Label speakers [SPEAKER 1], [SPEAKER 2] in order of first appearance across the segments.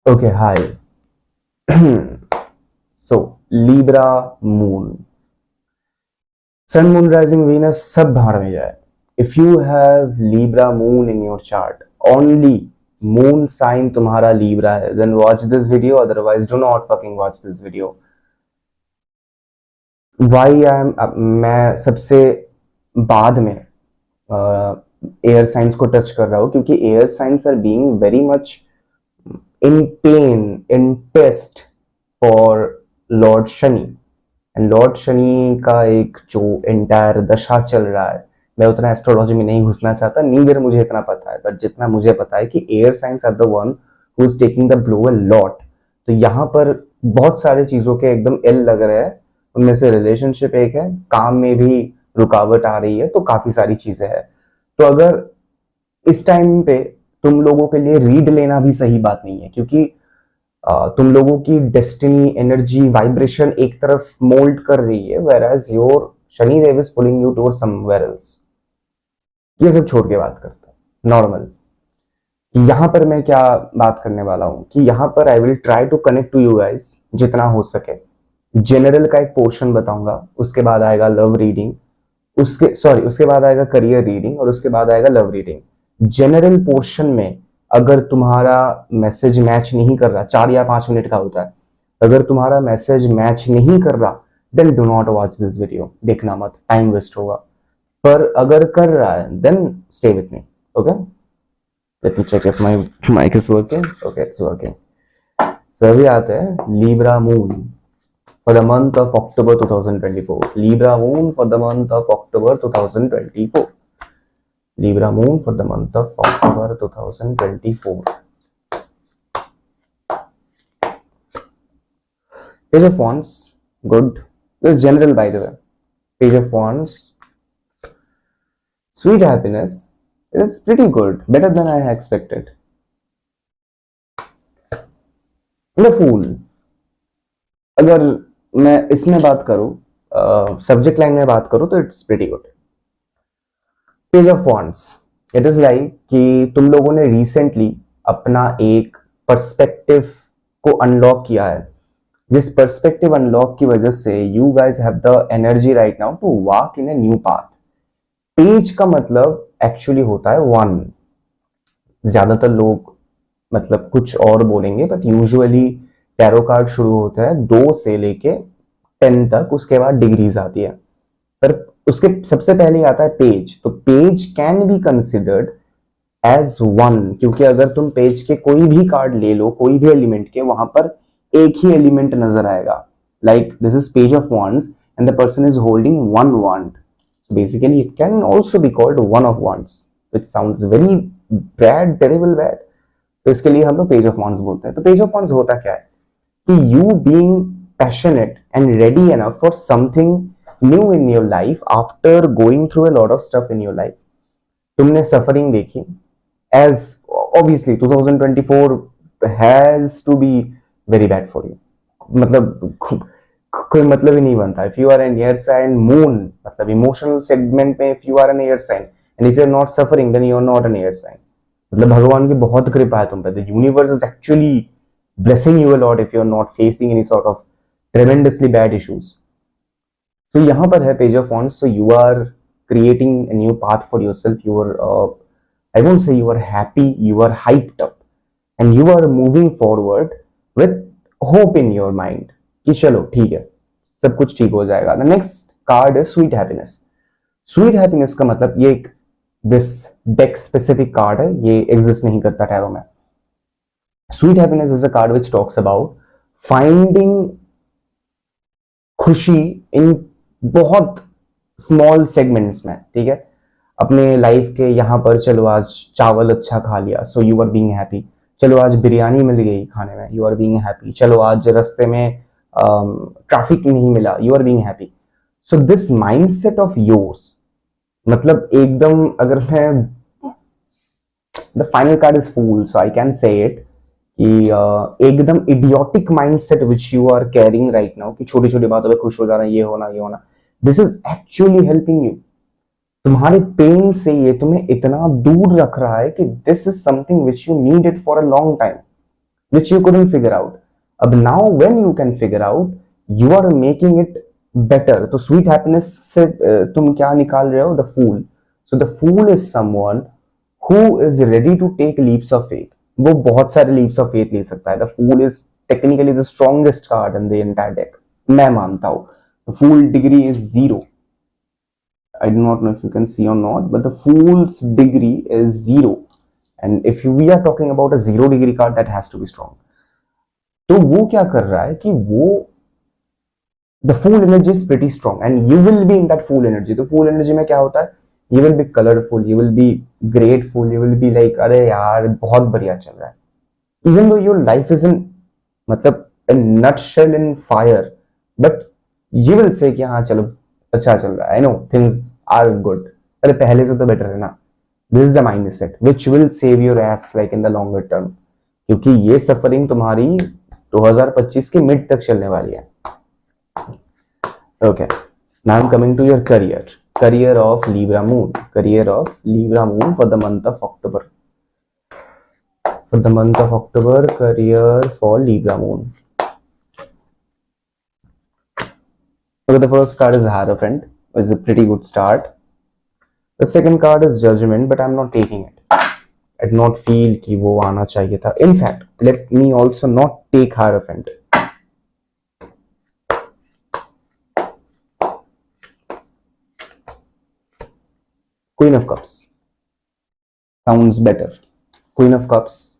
[SPEAKER 1] Okay, hi. So, Libra moon. Sun, moon, rising, Venus, सब भाड़ में जाए. If you have Libra moon in your chart, only moon sign तुम्हारा Libra है, then watch this video, otherwise do not fucking watch this video. Why मैं सबसे बाद में एयर साइंस को टच कर रहा हूँ क्योंकि air signs are being very much in pain, in test for Lord Shani. And Lord Shani का एक जो एंटायर दशा चल रहा है, मैं उतना एस्ट्रोलॉजी में नहीं घुसना चाहता, नीदर मुझे इतना पता है, बट जितना मुझे पता है कि air signs are the one who is taking the blow a lot. तो यहाँ पर बहुत सारी चीजों के एकदम एल लग रहे हैं. उनमें से रिलेशनशिप एक है, काम में भी रुकावट आ रही है, तो काफी सारी चीजें हैं. तो अगर इस टाइम पे तुम लोगों के लिए रीड लेना भी सही बात नहीं है, क्योंकि तुम लोगों की डेस्टिनी, एनर्जी, वाइब्रेशन एक तरफ मोल्ड कर रही है, where as your Shani Dev is pulling you towards somewhere else. ये सब छोड़ के बात करते हैं नॉर्मल. यहां पर मैं क्या बात करने वाला हूं कि यहां पर I will try to connect to you guys जितना हो सके. जनरल का एक पोर्शन बताऊंगा, उसके बाद आएगा लव रीडिंग, उसके बाद आएगा करियर रीडिंग, और उसके बाद आएगा लव रीडिंग. जनरल पोर्शन में अगर तुम्हारा मैसेज मैच नहीं कर रहा, 4 या 5 मिनट का होता है, अगर तुम्हारा मैसेज मैच नहीं कर रहा, then do not watch this video, देखना मत, टाइम वेस्ट होगा. पर अगर कर रहा है then stay with me. Okay, let me check if my mic is working. Okay, it's working. सभी आते हैं Libra moon for the month of October 2024. Libra moon for the month of October 2024. Libra moon for the month of October 2024. Page of Wands, good. This is general, by the way. Page of Wands, sweet happiness. It is pretty good, better than I expected. The Fool. अगर मैं इसमें बात करूं, subject line में बात करूं, तो it's pretty good. Page of wands, it is like कि तुम लोगों ने रिसेंटली अपना एक पर्सपेक्टिव को अनलॉक किया है, जिस पर्सपेक्टिव अनलॉक की वजह से you guys have the energy right now to walk in a new path. Page का मतलब एक्चुअली होता है वन. ज्यादातर लोग मतलब कुछ और बोलेंगे, बट यूजुअली टैरो कार्ड शुरू होता है 2 से लेके 10 तक, उसके बाद डिग्रीज आती है, पर उसके सबसे पहले आता है पेज. तो page can be considered as one, क्योंकि अगर तुम पेज के कोई भी कार्ड ले लो, कोई भी एलिमेंट के, वहां पर एक ही एलिमेंट नजर आएगा. Like this is page of wands and the person is holding one wand. So basically it can also be called one of wands, which sounds very bad, terrible bad. तो इसके लिए हम लोग पेज ऑफ wands बोलते हैं. तो page of wands होता क्या है कि you being passionate and ready enough for something new in your life after going through a lot of stuff in your life. तुमने सफरिंग देखी, as obviously 2024 has to be very bad for you. मतलब कोई मतलब ही नहीं बनता. If you are an air sign moon, मतलब emotional segment में if you are an air sign and if you are not suffering, then you are not an air sign. मतलब भगवान की बहुत कृपा है तुम पे. The universe is actually blessing you a lot if you're not facing any sort of tremendously bad issues. So यहाँ पर है page of wands. So you are creating a new path for yourself. You are I won't say you are happy, you are hyped up and you are moving forward with hope in your mind कि चलो ठीक है, सब कुछ ठीक हो जाएगा. The next card is sweet happiness. Sweet happiness का मतलब ये एक this deck specific card है, ये exist नहीं करता टैरो में. Sweet happiness is a card which talks about finding खुशी इन बहुत स्मॉल सेगमेंट्स में. ठीक है, अपने लाइफ के यहाँ पर चलो आज चावल अच्छा खा लिया, so you are being happy. चलो आज बिरयानी मिल गई खाने में, यू आर बीइंग हैप्पी. चलो आज रास्ते में ट्रैफिक नहीं मिला, you are being happy. So this mindset of yours, मतलब एकदम, अगर मैं the final card is fool, so I can say it कि एकदम idiotic mindset which you are carrying right now कि छोटी छोटी बातों पे खुश हो जाना, ये होना ये होना, this is actually helping you. तुम्हारे पेन से ये तुम्हें इतना दूर रख रहा है कि this is something which you needed for a long time. which you couldn't figure out. अब now when you can figure out, you are making it better. तो sweet happiness से तुम क्या निकाल रहे हो? The fool. So the fool is someone who is ready to take leaps of faith. वो बहुत सारे leaps of faith ले सकता है. The fool is technically the strongest card in the entire deck. मैं मानता हूँ. The fool degree is 0. I do not know if you can see or not, but the fool's degree is 0. And if we are talking about a 0 degree card, that has to be strong. तो वो क्या कर रहा है कि वो the fool energy is pretty strong and you will be in that fool energy. तो fool energy में क्या होता है? You will be colorful, you will be grateful, you will be like अरे यार बहुत बढ़िया चल रहा है. Even though your life is in मतलब a nutshell in fire, but you will say कि हाँ चलो अच्छा चल रहा है. I know things are good. अरे पहले से तो better है ना. This is the mindset which will save your ass like in the longer term. क्योंकि ये सफरिंग तुम्हारी 2025 के मिड तक चलने वाली है. Okay, now I'm coming to your career. Career of Libra Moon. Career of Libra Moon for the month of October. For the month of October, career for Libra Moon. Okay, the first card is Hierophant. It's a pretty good start. The second card is Judgment, but I'm not taking it. I do not feel कि वो आना चाहिए था. In fact, let me also not take Hierophant. Queen of Cups sounds better. Queen of Cups,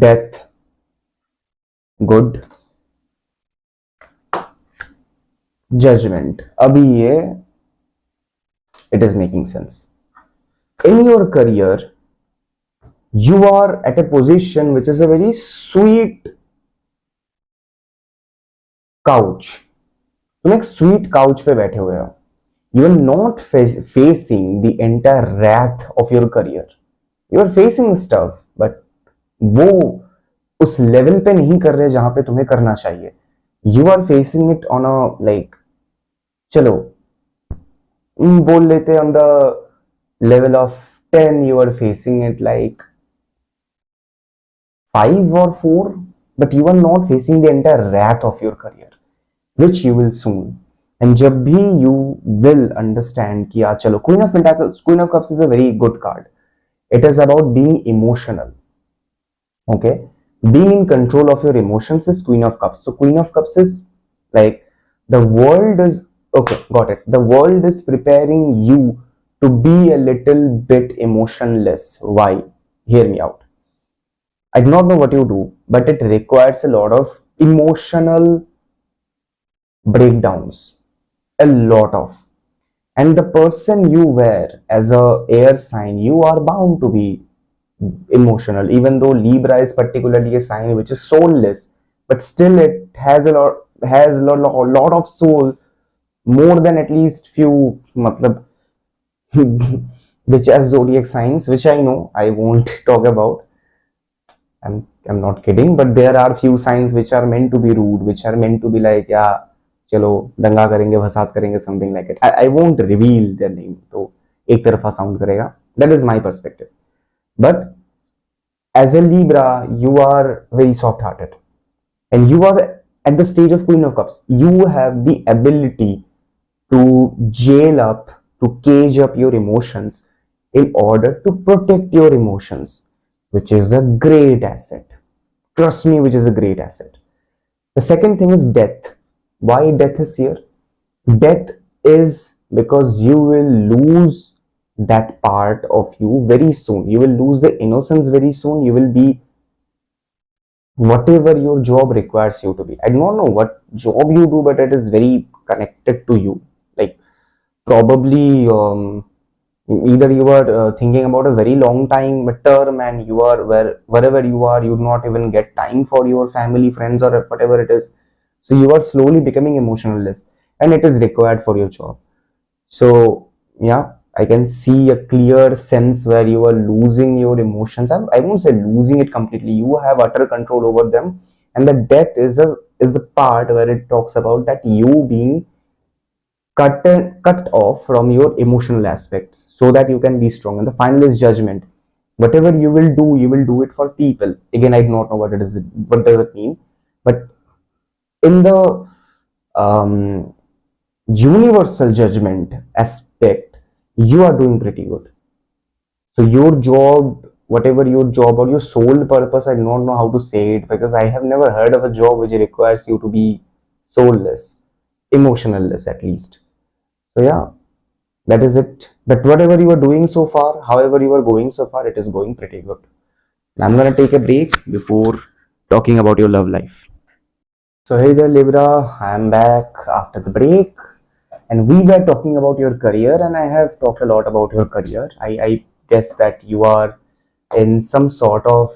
[SPEAKER 1] Death, good, Judgment. अभी ये it is making sense. In your career, you are at a position which is a very sweet couch. तुम एक sweet couch पे बैठे हुए हो. You are not facing the entire wrath of your career. You are facing stuff, but वो उस level पे नहीं कर रहे जहां पे तुम्हें करना चाहिए. You are facing it on a like चलो बोल लेते on the level of 10. You are facing it like 5 or 4, but you are not facing the entire wrath of your career, which you will soon. And जब भी you will understand कि यार चलो Queen of Pentacles, Queen of Cups is a very good card. It is about being emotional. Okay, being in control of your emotions is Queen of Cups. So Queen of Cups is like the world is okay. Got it. The world is preparing you to be a little bit emotionless. Why? Hear me out. I do not know what you do, but it requires a lot of emotional breakdowns. A lot of, and the person you were as a air sign, you are bound to be emotional. Even though Libra is particularly a sign which is soulless, but still it has a lot of soul, more than at least few matlab which are zodiac signs, which I know I won't talk about. I'm not kidding, but there are few signs which are meant to be rude, which are meant to be like yeah चलो दंगा करेंगे, फसाद करेंगे, something like it. I won't reveal their name, तो एक तरफा sound करेगा. That is my perspective. But as a Libra you are very soft hearted and you are at the stage of Queen of Cups. You have the ability to jail up, to cage up your emotions in order to protect your emotions, which is a great asset. Trust me, which is a great asset. The second thing is death. Why death is here? Death is because you will lose that part of you very soon. You will lose the innocence very soon. You will be whatever your job requires you to be. I do not know what job you do, but it is very connected to you. Like probably either you are thinking about a very long time term and you are wherever you are, you do not even get time for your family, friends, or whatever it is. So you are slowly becoming emotionless and it is required for your job. So yeah, I can see a clear sense where you are losing your emotions. I won't say losing it completely. You have utter control over them, and the death is the part where it talks about that you being cut off from your emotional aspects so that you can be strong. And the final is Judgment. whatever you will do it for people. Again, I do not know what does it mean, but in the um, universal judgment aspect, you are doing pretty good. So your job, whatever your job or your sole purpose, I do not know how to say it, because I have never heard of a job which requires you to be soulless, emotionless at least. So yeah, that is it. But whatever you are doing so far, however you are going so far, it is going pretty good. I'm gonna take a break before talking about your love life. So hey there Libra, I'm back after the break, and we were talking about your career, and I have talked a lot about your career. I guess that you are in some sort of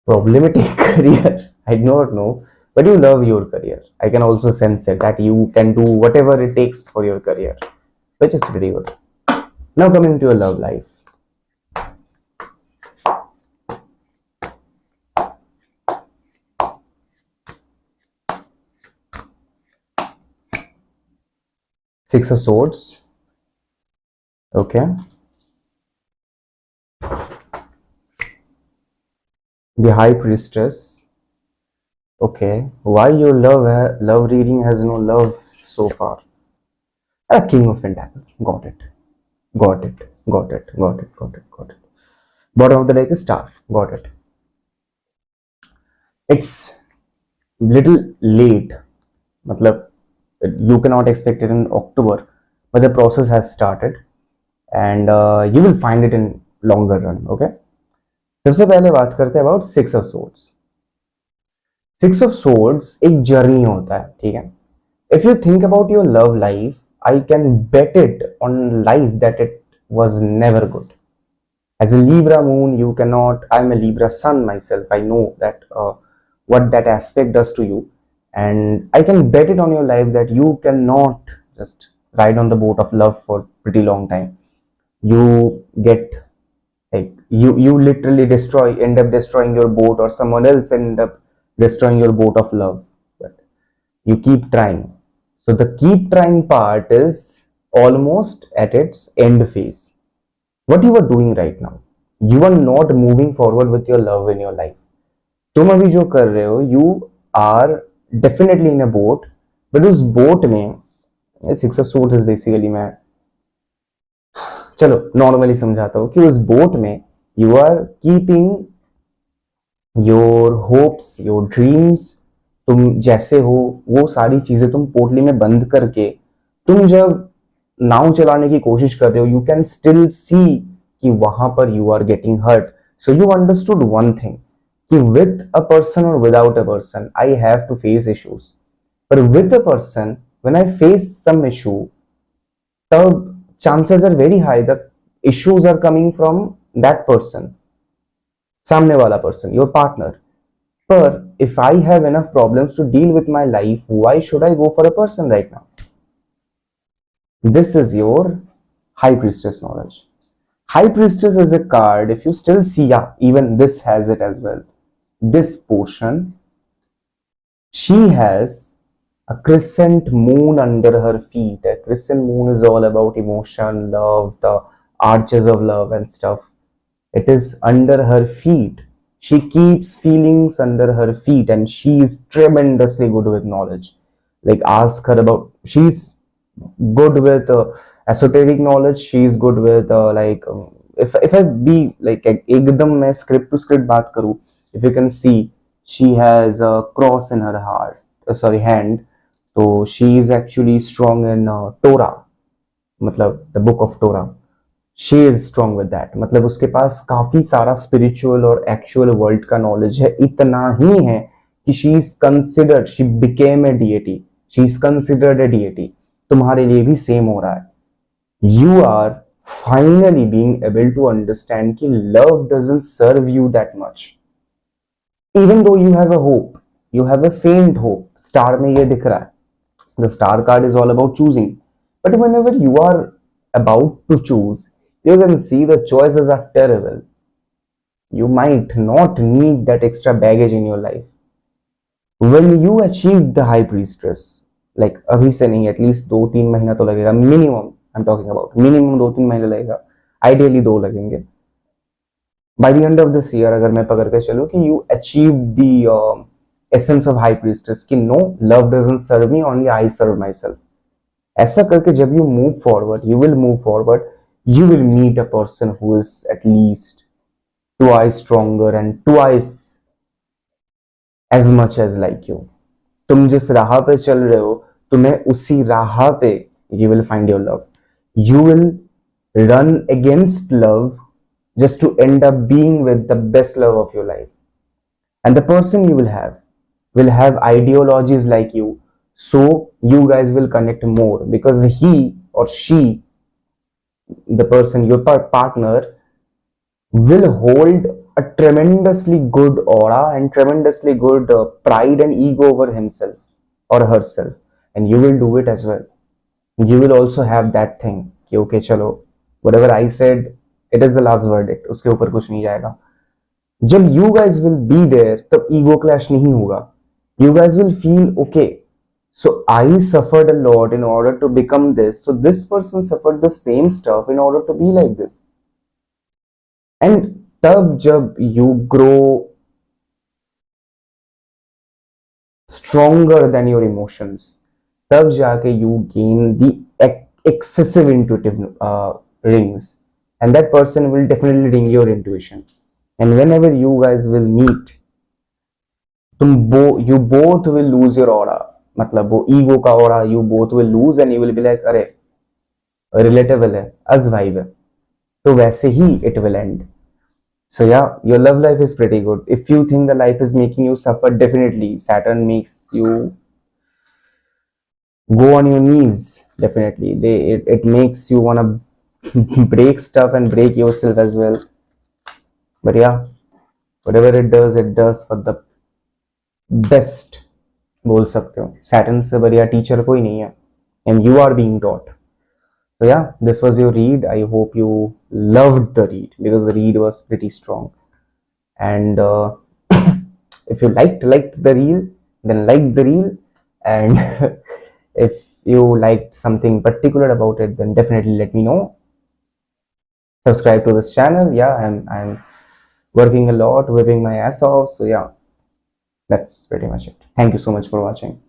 [SPEAKER 1] problematic career. I do not know, but you love your career. I can also sense it that you can do whatever it takes for your career, which is pretty good. Now coming to your love life. Six of Swords. Okay. The High Priestess. Okay. Why your love reading has no love so far? A King of Pentacles. Got it. Got it. Got it. Got it. Got it. Got it. Bottom of the deck is Star. Got it. It's little late. मतलब you cannot expect it in October, but the process has started, and you will find it in longer run. Okay. सबसे पहले बात करते हैं about six of swords. Six of swords एक journey होता है, ठीक है. If you think about your love life, I can bet it on life that it was never good. As a Libra moon, you cannot. I'm a Libra sun myself. I know that what that aspect does to you, and I can bet it on your life that you cannot just ride on the boat of love for pretty long time. You get like you literally end up destroying your boat, or someone else end up destroying your boat of love. But you keep trying. So the keep trying part is almost at its end phase. What you are doing right now, you are not moving forward with your love in your life. तुम अभी जो कर रहे हो, you are definitely in a boat, but उस boat में six of swords is basically, मैं चलो नॉर्मली समझाता हूँ कि उस बोट में you are keeping your hopes, your dreams. तुम जैसे हो वो सारी चीजें तुम पोटली में बंद करके तुम जब नाव चलाने की कोशिश कर रहे हो, यू कैन स्टिल सी कि वहां पर you are getting hurt. So you understood one thing कि विद अ पर्सन और without a person I have to face issues, पर with a person when I face some issue, तब chances are very high that issues are coming from that person, सामने वाला person, your partner. But if I have enough problems to deal with my life, why should I go for a person right now? This is your High Priestess knowledge. High Priestess is a card, if you still see, yeah, even this has it as well. This portion, she has a crescent moon under her feet. A crescent moon is all about emotion, love, the arches of love and stuff. It is under her feet. She keeps feelings under her feet, and she is tremendously good with knowledge. Like, ask her about, she's good with esoteric knowledge. She's good with if I be like एकदम मैं script to script बात करूँ, if you can see, she has a cross in her heart, sorry, hand. तो she is actually strong in Torah, मतलब the book of Torah. She is strong with that. मतलब उसके पास काफी सारा spiritual और actual world का knowledge है. इतना ही है कि she is considered, she became a deity. She is considered a deity. तुम्हारे लिए भी same हो रहा है. You are finally being able to understand कि love doesn't serve you that much. Even though you have a hope, you have a faint hope. Star में ये दिख रहा है. The star card is all about choosing. But whenever you are about to choose, you can see the choices are terrible. You might not need that extra baggage in your life. When you achieve the High Priestess, like अभी से नहीं, at least 2-3 महीना तो लगेगा minimum. I'm talking about minimum 2-3 महीने लगेगा. Ideally 2 लगेंगे. by the end of this year अगर मैं पकड़ के चलूँ कि you achieved the essence of high priestess कि no, love doesn't serve me, only I serve myself. ऐसा करके जब you move forward, you will meet a person who is at least twice stronger and twice as much as like you. तुम जिस राह पे चल रहे हो, तुम्हें उसी राह पे you will find your love. You will run against love just to end up being with the best love of your life. And the person you will have ideologies like you. So you guys will connect more because he or she, the person, your partner, will hold a tremendously good aura and tremendously good pride and ego over himself or herself, and you will do it as well. You will also have that thing कि okay चलो, whatever I said, it is the last verdict, उसके ऊपर कुछ नहीं जाएगा. जब you guys will be there तब ego clash नहीं होगा. You guys will feel okay, so I suffered a lot in order to become this, so this person suffered the same stuff in order to be like this. And तब जब you grow stronger than your emotions, तब जाके you gain the excessive intuitive rings, and that person will definitely ring your intuition. And whenever you guys will meet, you both will lose your aura, मतलब वो ego का aura you both will lose and you will be like अरे relatable है, as vibe है, तो वैसे ही it will end. So yeah, your love life is pretty good. If you think the life is making you suffer, definitely Saturn makes you go on your knees. Definitely, it makes you wanna break stuff and break yourself as well. But yeah, whatever it does for the best. बोल सकते हो, Saturn से बढ़िया teacher कोई नहीं है, and you are being taught. So yeah, this was your read. I hope you loved the read because the read was pretty strong. And if you liked the reel, then like the reel. And if you liked something particular about it, then definitely let me know. Subscribe to this channel. Yeah, I'm working a lot, whipping my ass off. So yeah, that's pretty much it. Thank you so much for watching.